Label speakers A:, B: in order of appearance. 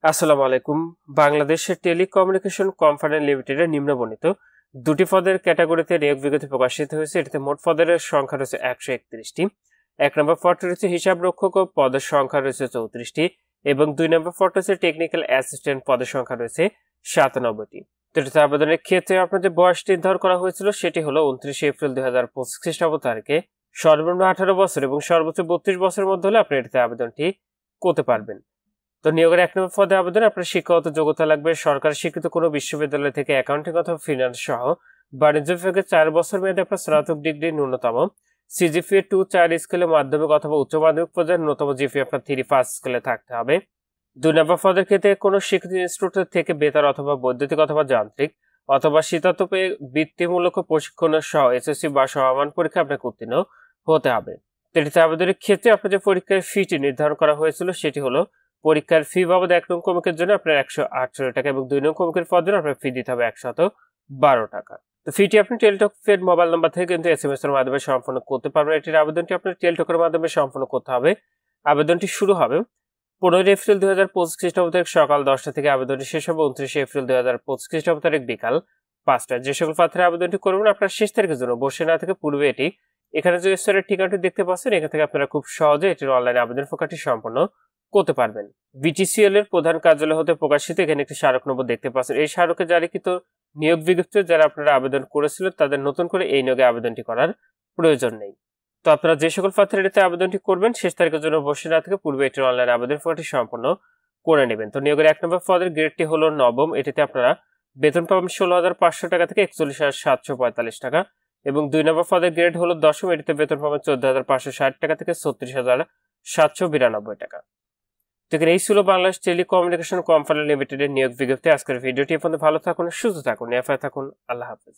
A: আসসালামু আলাইকুম। বাংলাদেশের টেলিকমিউনিকেশন কোম্পানি লিমিটেডের নিম্নবর্ণিত দুটি পদের ক্যাটাগরিতে নিয়োগ বিজ্ঞপ্তি প্রকাশিত হয়েছে। এটিতে মোট পদের সংখ্যা রয়েছে 131টি। 1 নম্বর পদটি রয়েছে হিসাব রক্ষক ও পদের সংখ্যা রয়েছে 34টি এবং 2 নম্বর পদটি হচ্ছে টেকনিক্যাল অ্যাসিস্ট্যান্ট পদের সংখ্যা রয়েছে 97টি। তো এটিতে আবেদনের ক্ষেত্রে আপনার যে বয়সটি নির্ধারণ করা হয়েছিল সেটি হলো 29 এপ্রিল 2025 খ্রিস্টাব্দ তারিখে সর্বনিম্ন 18 বছর এবং সর্বোচ্চ 32 বছরের মধ্যে হলে আপনি এটিতে আবেদনটি করতে পারবেন। তো নিয়োগের 1 নম্বর পদে আবেদন আপনার শিক্ষাগত যোগ্যতা লাগবে সরকার স্বীকৃত কোনো বিশ্ববিদ্যালয় থেকে অ্যাকাউন্টিং অথবা ফিনান্স সহ বাণিজ্য বিভাগে 4 বছর মেয়াদে আপনার স্নাতক ডিগ্রি ন্যূনতম সিজিপিএ 2-4 স্কেলে মাধ্যমিক অথবা উচ্চ মাধ্যমিক পর্যায়ে ন্যূনতম জিপিএ আপনার 3 স্কেলে থাকতে হবে। 2 নম্বর পদের ক্ষেত্রে কোনো স্বীকৃত ইনস্টিটিউট থেকে বেতার অথবা বৈদ্যুতিক অথবা যান্ত্রিক অথবা শীতাতপে বৃত্তিমূলক প্রশিক্ষণের সহ এসএসসি বা সমমান পরীক্ষা আপনাকে উত্তীর্ণ হতে হবে। এটিতে আবেদনের ক্ষেত্রে আপনার যে পরীক্ষার ফিটি নির্ধারণ করা হয়েছিল সেটি হলো পরীক্ষার ফি বাবদ 1 নং কমিকের জন্য আপনার 148 টাকা এবং 2 নং কমিকের পদের আপনার ফি দিতে হবে 112 টাকা। তো ফিটি আপনি টেলিটক ফেড মোবাইল নাম্বার থেকে কিন্তু এসএমএস এর মাধ্যমে সম্পন্ন করতে পারবেন। এটির আবেদনটি আপনার টেলিটকের মাধ্যমে সম্পন্ন করতে হবে। আবেদনটি শুরু হবে 15 এপ্রিল 2025 খ্রিস্টাব্দ তারিখ সকাল 10টা থেকে আবেদনটি শেষ হবে 29 এপ্রিল 2025 খ্রিস্টাব্দ তারিখ বিকাল 5টায়। যে সকল প্রার্থীরা আবেদনটি করবেন আপনার শেষ তারিখের জন্য বসে না থেকে পূর্বে এটি এখানে যে ওয়েবসাইটের ঠিকানাটি দেখতে পাচ্ছেন এখান থেকে আপনারা খুব সহজে এটির অনলাইন আবেদন প্রক্রিয়াটি সম্পন্ন করতে পারবেন। বিটিসিএল এর প্রধান কার্যালয় হতে প্রকাশিত এখানে একটি স্মারক নম্বর দেখতে পাচ্ছেন। এই স্মারকে জারিকৃত নিয়োগ বিজ্ঞপ্তি যারা আপনারা আবেদন করেছিলেন তাদের নতুন করে এই নিয়োগে আবেদনটি করার প্রয়োজন নেই। তো আপনারা যে সকল প্রার্থীরা এটিতে আবেদনটি করবেন শেষ তারিখের জন্য বসে না থেকে পূর্বে এটির অনলাইন আবেদন প্রক্রিয়াটি সম্পন্ন করে নেবেন। তো নিয়োগের 1 নম্বর পদের গ্রেডটি হলো নবম। এটিতে আপনারা বেতন পাবেন 16,500 টাকা থেকে 41,745 টাকা এবং 2 নম্বর পদের গ্রেড হলো দশম। এটিতে বেতন পাবেন 14,560 টাকা থেকে 36,792 টাকা। তো এই ছিল বাংলাদেশ টেলিকমিউনিকেশন কোম্পানি লিমিটেডের নিয়োগ বিজ্ঞপ্তি। আজকের ভিডিওটি পর্যন্ত ভালো থাকুন, সুস্থ থাকুন, নিরাপদে থাকুন। আল্লাহ হাফেজ।